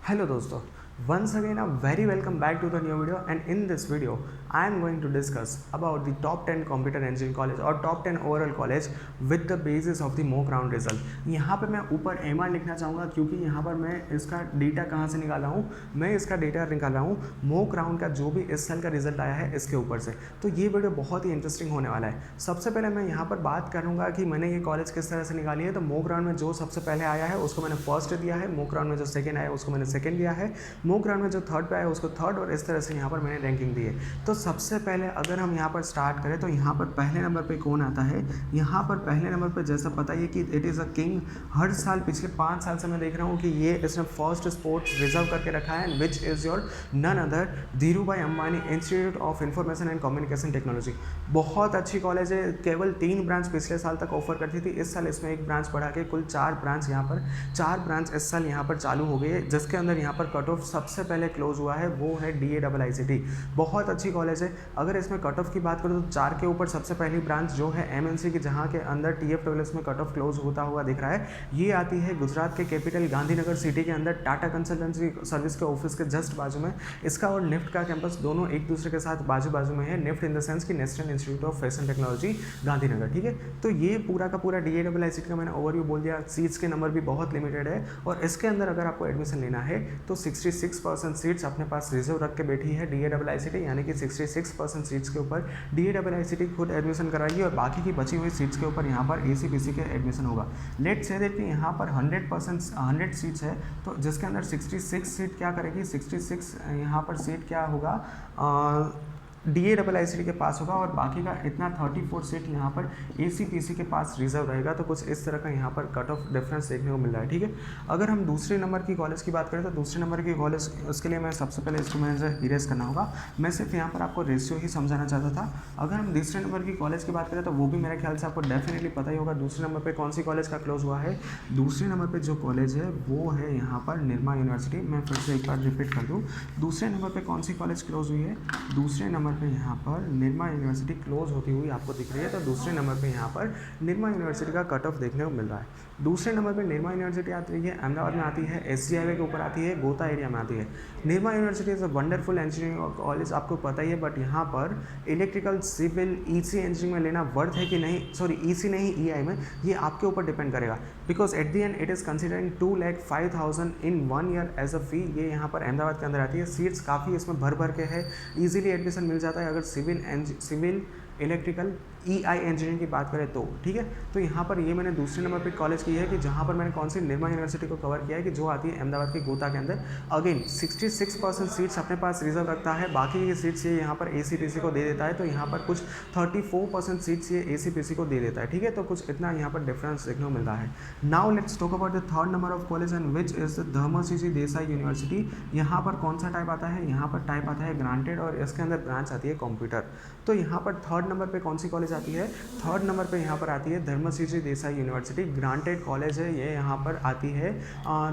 Hello दोस्तों, once again a very welcome back to the new video, and in this video I am going to discuss about the top 10 computer engineering college और top 10 overall college with the basis of the mock round result। यहाँ पे मैं ऊपर MR लिखना चाहूँगा क्योंकि यहाँ पर मैं इसका डेटा कहाँ से निकाला हूँ, मैं इसका डेटा निकाला हूँ मोक राउंड का जो भी इस साल का रिजल्ट आया है इसके ऊपर से। तो ये वीडियो बहुत ही इंटरेस्टिंग होने वाला है। सबसे पहले मैं यहाँ पर बात करूँगा कि मैंने ये कॉलेज किस तरह से निकाली है। तो मोक राउंड में जो सबसे पहले आया है उसको मैंने फर्स्ट दिया है, मोक राउंड में जो सेकंड आया उसको मैंने सेकंड दिया है, मोक राउंड में जो थर्ड पे आया उसको थर्ड, और इस तरह से यहाँ पर मैंने रैंकिंग दी है। तो सबसे पहले अगर हम यहाँ पर स्टार्ट करें तो यहाँ पर पहले नंबर पे कौन आता है। यहाँ पर पहले नंबर पे जैसा पता ही कि इट इज़ अ किंग। हर साल पिछले 5 साल से मैं देख रहा हूँ कि ये इसने फर्स्ट स्पोर्ट्स रिजर्व करके रखा है, which is your none other Dhiru bhai Ambani institute of information and communication technology. बहुत अच्छी कॉलेज है। केवल 3 ब्रांच पिछले साल तक ऑफर करती थी, इस साल इसमें एक ब्रांच बढ़ा के कुल 4 ब्रांच यहाँ पर 4 ब्रांच इस साल यहाँ पर चालू हो गई है, जिसके अंदर यहाँ पर कट ऑफ सबसे पहले क्लोज हुआ है वो है DAIICT। बहुत अच्छी कॉलेज है। अगर इसमें कट ऑफ की बात करूँ तो 4 के ऊपर सबसे पहली ब्रांच जो है MNC की, जहाँ के अंदर TFWS में कट ऑफ क्लोज होता हुआ दिख रहा है, ये आती है गुजरात के कैपिटल गांधीनगर सिटी के अंदर टाटा कंसल्टेंसी सर्विस के ऑफिस के जस्ट बाजू में। इसका और निफ्ट का कैंपस दोनों एक दूसरे के साथ बाजू बाजू में है। निफ्ट इन द सेंस की national institute of fashion technology Gandhinagar. ठीक है, तो ये पूरा का पूरा DAIICT का मैंने ओवरव्यू बोल दिया। सीट्स के नंबर भी बहुत लिमिटेड है, और इसके अंदर अगर आपको एडमिशन लेना है तो 66% सीट्स अपने पास रिजर्व रख के बैठी है DAIICT, यानी कि 66% सीट्स के ऊपर DAIICT खुद एडमिशन कराएगी, और बाकी की बची हुई सीट्स के ऊपर यहाँ पर ACPC के एडमिशन होगा। लेट्स से देखते हैं यहाँ पर 100 सीट्स है, तो जिसके अंदर 66 सीट क्या करेगी, 66 यहाँ पर सीट क्या होगा DAIICT के पास होगा, और बाकी का इतना 34 सीट यहाँ पर ACPC के पास रिजर्व रहेगा। तो कुछ इस तरह का यहाँ पर कट ऑफ डिफरेंस देखने को मिल रहा है। ठीक है, अगर हम दूसरे नंबर की कॉलेज की बात करें तो दूसरे नंबर की कॉलेज, उसके लिए मैं सबसे पहले इसको मैंने इरेज करना होगा। मैं सिर्फ यहाँ पर आपको रेशियो ही समझाना चाहता था। अगर हम दूसरे नंबर की कॉलेज की बात करें तो वो भी मेरे ख्याल से आपको डेफिनेटली पता ही होगा दूसरे नंबर पर कौन सी कॉलेज का क्लोज हुआ है। दूसरे नंबर पर जो कॉलेज है वो है यहाँ पर निर्मा यूनिवर्सिटी। मैं फिर से एक बार रिपीट कर दूँ, दूसरे नंबर पर कौन सी कॉलेज क्लोज हुई है, दूसरे नंबर पे यहाँ पर निर्मा यूनिवर्सिटी क्लोज होती हुई आपको दिख रही है। तो दूसरे नंबर पे यहाँ पर निर्मा यूनिवर्सिटी का कट ऑफ देखने को मिल रहा है। दूसरे नंबर पे निर्मा यूनिवर्सिटी आती है अहमदाबाद में आती है, SG हाईवे के ऊपर आती है, गोता एरिया में आती है। Nirma university is a wonderful engineering college, आपको पता ही है। बट यहाँ पर इलेक्ट्रिकल, सिविल, EC इंजीनियरिंग में लेना वर्थ है कि नहीं, सॉरी EC नहीं EI में, ये आपके ऊपर डिपेंड करेगा। Because at the end it is considering 2,05,000 in 1 year as a fee. ये यहाँ पर अहमदाबाद के अंदर आती है। सीट्स काफ़ी इसमें भर भर के है, ईजिली एडमिशन मिल जाता है अगर सिविल, इलेक्ट्रिकल, EI इंजीनियरिंग की बात करें तो। ठीक है, तो यहाँ पर ये मैंने दूसरे नंबर पे कॉलेज की है कि जहाँ पर मैंने कौन सी निर्मा यूनिवर्सिटी को कवर किया है कि जो आती है अहमदाबाद के गोता के अंदर। अगेन 66% सीट्स अपने पास रिजर्व रखता है, बाकी की सीट्स ये यहाँ पर ACPC को दे देता है। तो यहाँ पर कुछ 34% सीट्स ये ACPC को दे देता है। ठीक है, तो कुछ इतना यहाँ पर डिफरेंस देखने को मिल रहा है। Now let's talk about the third number of college and which is the Dharam Singh Desai university. यहाँ पर कौन सा टाइप आता है, यहाँ पर टाइप आता है ग्रांटेड, और इसके अंदर ब्रांच आती है कंप्यूटर। तो यहाँ पर थर्ड नंबर पे कौन सी कॉलेज आती है, थर्ड नंबर पे यहाँ पर आती है Dharam Singh Desai university. Granted college है ये, यहाँ पर आती है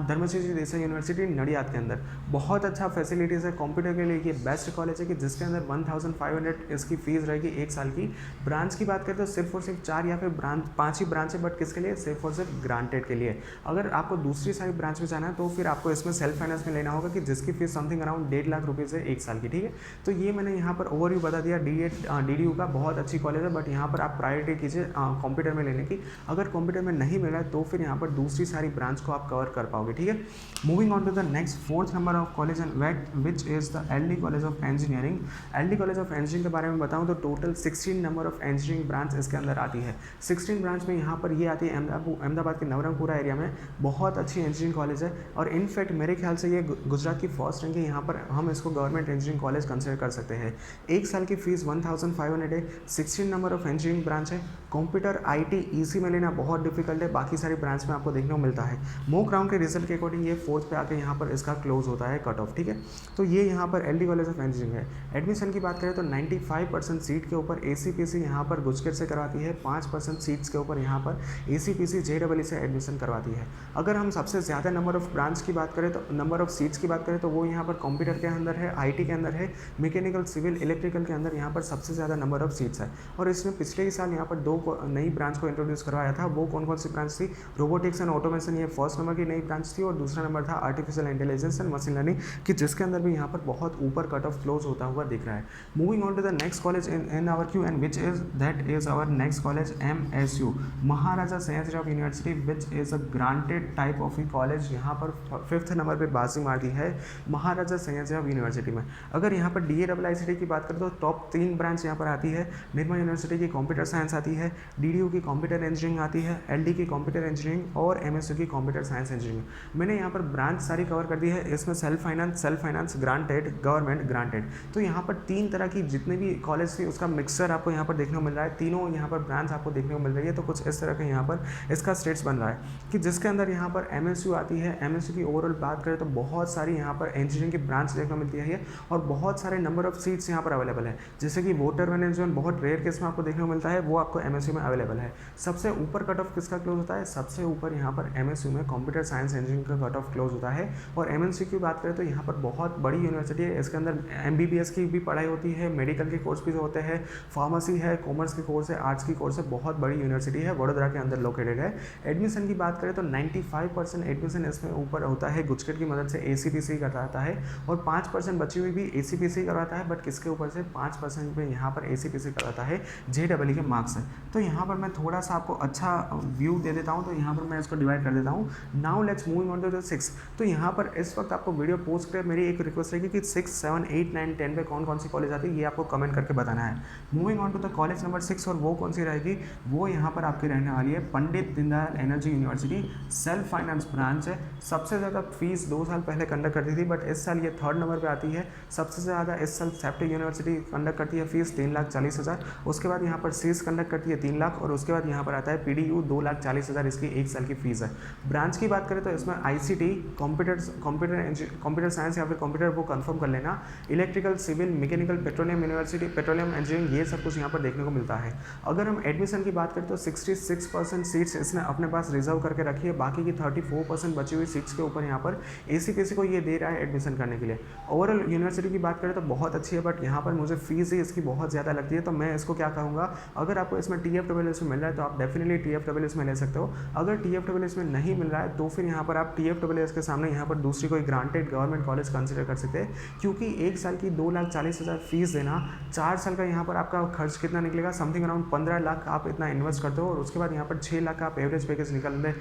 धर्मसिंह देसाई यूनिवर्सिटी नडियाद के अंदर। बहुत अच्छा फैसिलिटीज़ है कंप्यूटर के लिए, ये बेस्ट कॉलेज है कि जिसके अंदर 1500 इसकी फीस रहेगी 1 साल की। ब्रांच की बात करें तो सिर्फ और सिर्फ 4 या फिर 5 ही ब्रांच है, बट किसके लिए, सिर्फ और सिर्फ ग्रांटेड के लिए। अगर आपको दूसरी सारी ब्रांच में जाना है तो फिर आपको इसमें सेल्फ फाइनेंस में लेना होगा, कि जिसकी fees something around 1.5 lakh rupees है 1 साल की। ठीक है, तो ये मैंने यहाँ पर ओवरव्यू बता दिया। DDU का बहुत अच्छी कॉलेज है, बट यहाँ पर आप प्रायोरिटी कीजिए कंप्यूटर में लेने की। अगर कंप्यूटर में नहीं मिला है तो फिर यहाँ पर दूसरी सारी ब्रांच को आप कवर कर पाओगे। ठीक है, moving on to the next fourth number of college and which is the LD college of engineering. LD college of engineering के बारे में बताऊँ तो total 16 number of engineering branch इसके अंदर आती है। 16 ब्रांच में यहाँ पर ये आती है अहमदाबाद के नवरंगपुरा एरिया में। बहुत अच्छी इंजीनियरिंग कॉलेज है, और इनफैक्ट मेरे ख्याल से ये गुजरात की फर्स्ट रैंक है। यहाँ पर हम इसको गवर्नमेंट इंजीनियरिंग कॉलेज कंसिडर कर सकते हैं। 1 साल की फीस 1500 है। 16 नंबर ऑफ इंजीनियरिंग ब्रांच है। कंप्यूटर, IT, EC में लेना बहुत डिफिकल्ट है, बाकी सारी ब्रांच में आपको देखने को मिलता है। मोक राउंड के रिजल्ट के अकॉर्डिंग ये फोर्थ पे आके यहाँ पर इसका क्लोज होता है कट ऑफ। ठीक है, तो ये यहाँ पर LD कॉलेज ऑफ इंजीनियरिंग है। एडमिशन की बात करें तो 95% सीट के ऊपर ACPC यहाँ पर गुजकेट से करवाती है, 5% सीट्स के ऊपर यहाँ पर ACPC JEE से एडमिशन करवाती है। अगर हम सबसे ज़्यादा नंबर ऑफ ब्रांच की बात करें तो नंबर ऑफ सीट्स की बात करें तो वो यहाँ पर कंप्यूटर के अंदर है, IT के अंदर है, मैकेनिकल, सिविल, इलेक्ट्रिकल के अंदर यहाँ पर सबसे ज़्यादा नंबर ऑफ सीट्स है। और इसी रोबोटिक्स में पिछले ही साल यहाँ पर 2 नई ब्रांच को इंट्रोड्यूस करवाया था। वो कौन कौन सी ब्रांच थी? रोबोटिक्स एंड ऑटोमेशन, ये फर्स्ट नंबर की नई ब्रांच थी, और दूसरा नंबर था artificial intelligence and machine learning, कि जिसके अंदर भी यहाँ पर बहुत ऊपर कट ऑफ क्लोज होता हुआ दिख रहा है। Moving on to the next college in our queue and which is that is our next college MSU, Maharaja Sayajirao university, which is a granted type of e college. यहाँ पर 5th नंबर पर बाजी मार दी है महाराजा सयाजीराव यूनिवर्सिटी में। अगर यहाँ पर DAIICT की बात करें तो टॉप 3 ब्रांच यहाँ पर आती है। निर्मा यूनिवर्सिटी की कंप्यूटर साइंस आती है, DDU की कंप्यूटर इंजीनियरिंग आती है, LD की कंप्यूटर इंजीनियरिंग और MSU की कंप्यूटर साइंस इंजीनियरिंग। मैंने यहाँ पर ब्रांच सारी कवर कर दी है। इसमें self finance, granted, government, granted. तो यहाँ पर 3 तरह की जितने भी कॉलेज थी उसका मिक्सचर आपको यहाँ पर देखने को मिल रहा है। तीनों यहाँ पर ब्रांच आपको देखने को मिल रही है। तो कुछ इस तरह का यहाँ पर इसका स्टेट्स बन रहा है कि जिसके अंदर यहाँ पर MSU आती है। MSU की ओवरऑल बात करें तो बहुत सारी यहाँ पर इंजीनियरिंग की ब्रांच देखने को मिलती है और बहुत सारे नंबर ऑफ सीट्स यहाँ पर अवेलेबल है। जैसे कि वोटर मैनेजमेंट बहुत रेयर केस में आपको देखने को मिलता है, वो आपको MSU में अवेलेबल है। सबसे ऊपर कट ऑफ किसका क्लोज होता है? सबसे ऊपर यहाँ पर MSU में कंप्यूटर साइंस इंजीनियरिंग का कट ऑफ क्लोज होता है। और MNC की बात करें तो यहाँ पर बहुत बड़ी यूनिवर्सिटी है। इसके अंदर MBBS की भी पढ़ाई होती है, मेडिकल के कोर्स भी होते हैं, फार्मेसी है, कॉमर्स के कोर्स है, आर्ट्स की कोर्स है। बहुत बड़ी यूनिवर्सिटी है, वडोदरा के अंदर लोकेटेड है। एडमिशन की बात करें तो 95% एडमिशन इसमें ऊपर होता है गुजकेट की मदद से ACPC करवाता है, और 5% बची हुई भी ACPC करवाता है। बट किसके ऊपर से? 5% पे यहाँ पर ACPC करवाता है JEE के मार्क्स से। तो यहाँ पर मैं थोड़ा सा आपको अच्छा व्यू दे देता हूँ, तो यहाँ पर मैं इसको डिवाइड कर देता हूँ। Now let's moving on to the 6। तो यहाँ पर इस वक्त आपको वीडियो पोस्ट कर मेरी एक रिक्वेस्ट रहेगी कि 6, 7, 8, 9, 10 पे कौन कौन सी कॉलेज आती है, ये आपको कमेंट करके बताना है। Moving on to the college number 6, और वो कौन सी रहेगी? वो यहाँ पर आपकी रहने वाली है Pandit Deendayal energy university. Self finance branch है। सबसे ज़्यादा फीस 2 साल पहले कंडक्ट करती थी, बट इस साल ये 3rd नंबर पे आती है। सबसे ज़्यादा इस साल सेप्टी यूनिवर्सिटी कंडक्ट करती है, फीस 3,40,000। उसके बाद यहाँ पर सीस कंडक्ट करती है 3 लाख, और उसके बाद यहाँ पर आता है PDU 2,40,000, इसकी 1 साल की फीस है। ब्रांच की बात करें तो इसमें ICT, कंप्यूटर साइंस या फिर कंप्यूटर, वो कंफर्म कर लेना। Electrical, civil, mechanical, petroleum university, petroleum engineering, ये सब कुछ यहाँ पर देखने को मिलता है। अगर हम एडमिशन की बात करें तो 66% सीट्स इसने अपने पास रिजर्व करके रखी है। बाकी की 34% बची हुई सीट्स के ऊपर यहाँ पर ACPC को ये दे रहा है एडमिशन करने के लिए। ओवरऑल यूनिवर्सिटी की बात करें तो बहुत अच्छी है, बट यहाँ पर मुझे फीस ही इसकी बहुत ज़्यादा लगती है। तो मैं इसको क्या कहूँगा, अगर आपको इसमें TFSS में मिल रहा है तो आप डेफिनेटली TFSS में ले सकते हो। अगर TFSS में नहीं मिल रहा है तो फिर यहाँ पर आप TFSS के सामने यहाँ पर दूसरी कोई ग्रांटेड गवर्नमेंट कॉलेज कंसिडर कर सकते हैं, क्योंकि 1 साल की 2,40,000 फीस देना, 4 साल का यहाँ पर आपका खर्च कितना निकलेगा? समथिंग अराउंड 15 लाख आप इतना इन्वेस्ट करते हो, और उसके बाद यहाँ पर 6 लाख का आप एवरेज पैकेज निकल दे,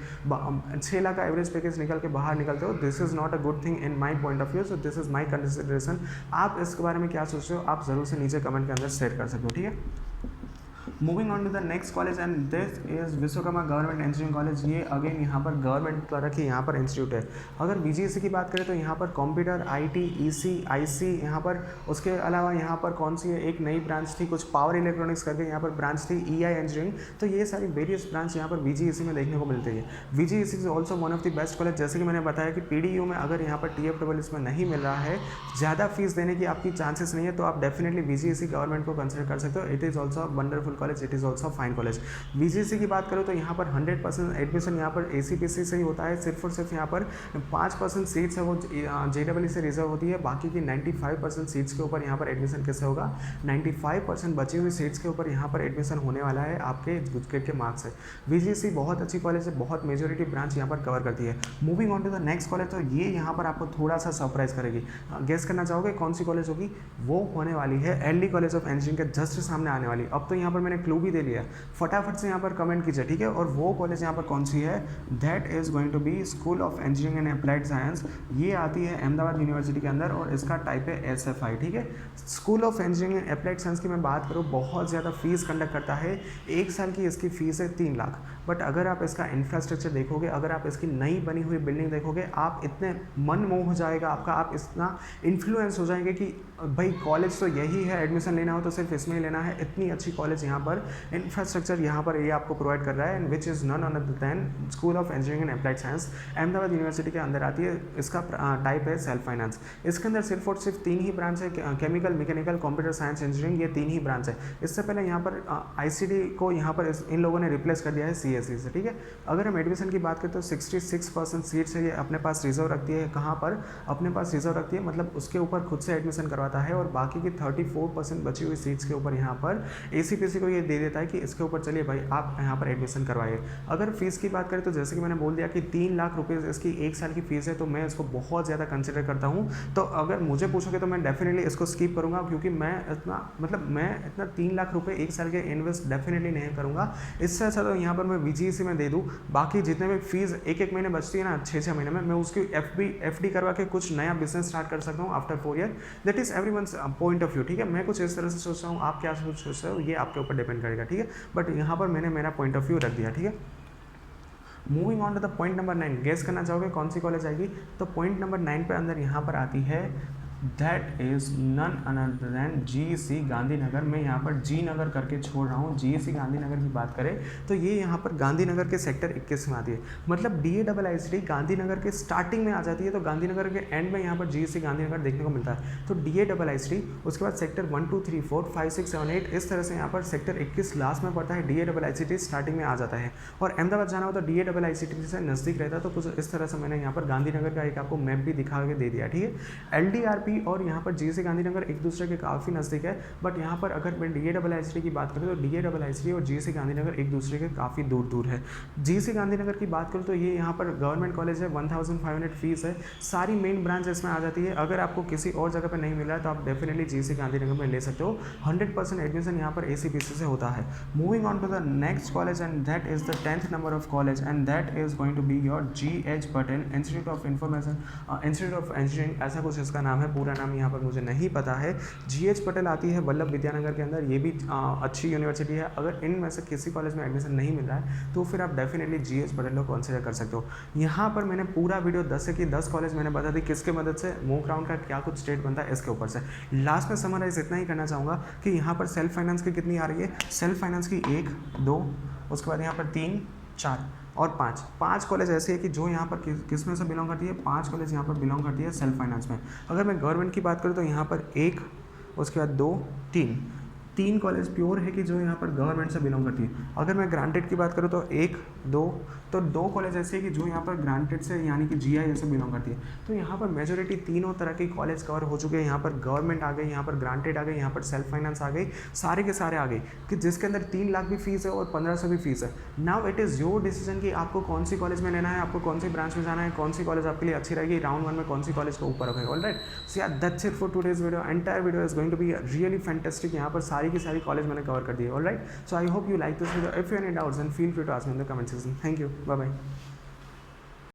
6 लाख का एवरेज पैकेज निकल के बाहर निकलते हो। This is not a good thing in my point of view, so this is my consideration. आप इसके बारे में क्या सोचते हो, आप ज़रूर से नीचे कमेंट के अंदर शेयर कर सकते हो, ठीक है। Moving on to the next college and this is Vishwakarma government engineering college. ये अगेन यहाँ पर गवर्नमेंट द्वारा की यहाँ पर इंस्टीट्यूट है। अगर VGC की बात करें तो यहाँ पर कंप्यूटर, IT, EC, IC, यहाँ पर उसके अलावा यहाँ पर कौन सी है, एक नई ब्रांच थी, कुछ पावर इलेक्ट्रॉनिक्स करके यहाँ पर ब्रांच थी, EI इंजीनियरिंग। तो ये सारी वेरियस ब्रांच यहाँ पर VGC में देखने को मिलती है। VGC is also one of the best college. जैसे कि मैंने बताया कि PDU में अगर यहाँ पर TFSS में नहीं मिल रहा है, ज़्यादा फीस देने की आपकी चांसेस नहीं है, तो आप डेफिनेटली VGC गवर्नमेंट को कंसिडर कर सकते हो। It is also wonderful college, it is also fine college. VGC की बात करो तो यहाँ पर 100% एडमिशन यहाँ पर ACPC से ही होता है। सिर्फ और सिर्फ यहाँ पर 5% सीट्स है वो JEE से रिजर्व होती है। बाकी की 95% सीट्स के ऊपर यहाँ पर एडमिशन कैसे होगा? 95% बची हुई सीट्स के ऊपर यहाँ पर एडमिशन होने वाला है आपके गुजकेट के मार्क्स से। VGC बहुत अच्छी कॉलेज है, बहुत मेजोरिटी ब्रांच यहाँ पर कवर करती है। Moving on to the next college, तो ये यहाँ पर आपको थोड़ा सा सरप्राइज करेगी। गेस करना चाहोगे कौन सी कॉलेज होगी? वो होने वाली है LD कॉलेज ऑफ इंजीनियरिंग के जस्ट सामने आने वाली। अब तो यहाँ पर मैंने क्लू भी दे लिया, फटाफट से यहाँ पर कमेंट कीजिए, ठीक है। और वो कॉलेज यहाँ पर कौन सी है? That is going to be school of engineering and applied science. ये आती है अहमदाबाद यूनिवर्सिटी के अंदर, और इसका टाइप है SFI, ठीक है। School of engineering and applied science की मैं बात करूँ, बहुत ज़्यादा फीस कंडक्ट करता है। 1 साल की इसकी फ़ीस है 3 लाख। बट अगर आप इसका इंफ्रास्ट्रक्चर देखोगे, अगर आप इसकी नई बनी हुई बिल्डिंग देखोगे, आप इतने मन मोह हो जाएगा आपका, आप इतना इन्फ्लुएंस हो जाएंगे कि भाई कॉलेज तो यही है, एडमिशन लेना हो तो सिर्फ इसमें ही लेना है। इतनी अच्छी कॉलेज यहाँ पर, इंफ्रास्ट्रक्चर यहाँ पर ये आपको प्रोवाइड कर रहा है, and which is none other than school of engineering and applied science. Ahmedabad university के अंदर आती है। इसका टाइप है सेल्फ फाइनेंस। इसके अंदर सिर्फ और सिर्फ 3 ही ब्रांच है, chemical, mechanical, computer science, engineering, ये 3 ही ब्रांच है। इससे पहले यहाँ पर ICT को यहाँ पर इन लोगों ने रिप्लेस कर दिया है CSE से, ठीक है। अगर हम एडमिशन की बात करें तो 66% सीट्स है ये अपने पास रिजर्व रखती है। कहाँ पर अपने पास रिजर्व रखती है, मतलब उसके ऊपर खुद से एडमिशन करवाता है, और बाकी की 34% बची हुई सीट्स के ऊपर यहाँ पर ACPC को ये दे देता है कि इसके ऊपर चलिए भाई आप यहाँ पर एडमिशन करवाइए। अगर फीस की बात करें तो जैसे कि मैंने बोल दिया कि 3 लाख रुपये इसकी 1 साल की फीस है, तो मैं इसको बहुत ज़्यादा कंसिडर करता हूँ। तो अगर मुझे पूछोगे तो मैं डेफिनेटली इसको स्किप करूँगा, क्योंकि मैं इतना 3 लाख रुपये 1 साल के इन्वेस्ट डेफिनेटली नहीं करूँगा। इससे अच्छा तो यहाँ पर मैं VGC में दे दूँ, बाकी जितने भी फीस एक महीने बचती है ना 6 महीने में, मैं उसकी FD करवा के कुछ नया बिजनेस स्टार्ट कर सकता हूँ after 4 year. That is everyone's point of view, ठीक है। मैं कुछ इस तरह से सोच रहा हूँ, आप क्या सोच रहे हो ये आपके ऊपर डिपेंड करेगा, ठीक है। बट यहाँ पर मैंने मेरा पॉइंट ऑफ व्यू रख दिया, ठीक है। Moving on to the point number 9, guess करना चाहोगे कौन सी कॉलेज आएगी? तो पॉइंट नंबर 9 पे अंदर यहाँ पर आती है that is none another than GEC Gandhinagar. मैं यहाँ पर G नगर करके छोड़ रहा हूँ। GEC गांधीनगर की बात करें तो ये यहाँ पर गांधीनगर के सेक्टर 21 में आती है, मतलब DAIIT गांधीनगर के स्टार्टिंग में आ जाती है, तो गांधीनगर के एंड में यहाँ पर GEC गांधीनगर देखने को मिलता है। तो DAIIT, उसके बाद सेक्टर 1 2 3 4 5 6 7 8, इस तरह से यहाँ पर सेक्टर 21 लास्ट में पड़ता है, DAIIT स्टार्टिंग में आ जाता है। और अहमदाबाद जाना हो तो DAIIT से नज़दीक रहता है। तो कुछ इस तरह से मैंने यहाँ पर गांधीनगर का एक आपको मैप भी दिखा के दे दिया, ठीक है। LDRP और यहाँ पर GEC गांधीनगर एक दूसरे के काफ़ी नज़दीक है, बट यहाँ पर अगर मैं DAIIT की बात करूँ तो DAIIT और GEC गांधीनगर एक दूसरे के काफ़ी दूर है। GEC गांधीनगर की बात करूँ तो ये यहाँ पर गवर्नमेंट कॉलेज है, 1500 फीस है, सारी मेन ब्रांच इसमें आ जाती है। अगर आपको किसी और जगह पर नहीं मिल रहा है तो आप डेफिनेटली GEC गांधीनगर में ले सकते हो। 100% एडमिशन यहाँ पर ACPC से होता है। Moving on to the next college and that is the 10th number of college and that is going to be your GH Patel institute of engineering, ऐसा कुछ इसका नाम है, पूरा नाम यहाँ पर मुझे नहीं पता है। GH पटेल आती है वल्लभ विद्यानगर के अंदर, ये भी अच्छी यूनिवर्सिटी है। अगर इनमें से किसी कॉलेज में एडमिशन नहीं मिल रहा है तो फिर आप डेफिनेटली GH पटेल को कंसिडर कर सकते हो। यहाँ पर मैंने पूरा वीडियो 10 से 10 कॉलेज मैंने बता दी किसके मदद से, मूव राउंड का क्या कुछ स्टेट बनता है इसके ऊपर से। लास्ट में समराइज इतना ही करना चाहूँगा कि यहाँ पर सेल्फ फाइनेंस की कितनी आ रही है, सेल्फ फाइनेंस की 1 2, उसके बाद यहाँ पर 3 4 और 5 कॉलेज ऐसे है कि जो यहाँ पर किस में से बिलोंग करती है, 5 कॉलेज यहाँ पर बिलोंग करती है सेल्फ फाइनेंस में। अगर मैं गवर्नमेंट की बात करूँ तो यहाँ पर 1, उसके बाद 2 3 कॉलेज प्योर है कि जो यहाँ पर गवर्नमेंट से बिलोंग करती है। अगर मैं ग्रांटेड की बात करूँ तो 1 2, तो 2 कॉलेज ऐसे है कि जो यहाँ पर ग्रांटेड से यानी कि GI से बिलोंग करती है। तो यहाँ पर मेजोरिटी तीनों तरह की कॉलेज कवर हो चुके हैं। यहाँ पर गवर्नमेंट आ गई, यहाँ पर ग्रांटेड आ गई, यहाँ पर सेल्फ फाइनेंस आ गई, सारे के सारे आ गई कि जिसके अंदर 3 लाख भी फीस है और 1500 भी फीस है। Now it is your decision कि आपको कौन सी कॉलेज में लेना है, आपको कौन सी ब्रांच में जाना है, कौन सी कॉलेज आपके लिए अच्छी रहेगी, राउंड 1 में कौन सी कॉलेज को ऊपर रखेगा। ऑलराइट, सो यार that's it for today's video. Entire video is going to be really fantastic. यहाँ पर सारी की सारी कॉलेज मैंने कवर कर दी है। Alright, so I hope you like this video. If you any doubts then feel free to ask me in the comment section. Thank you, bye bye.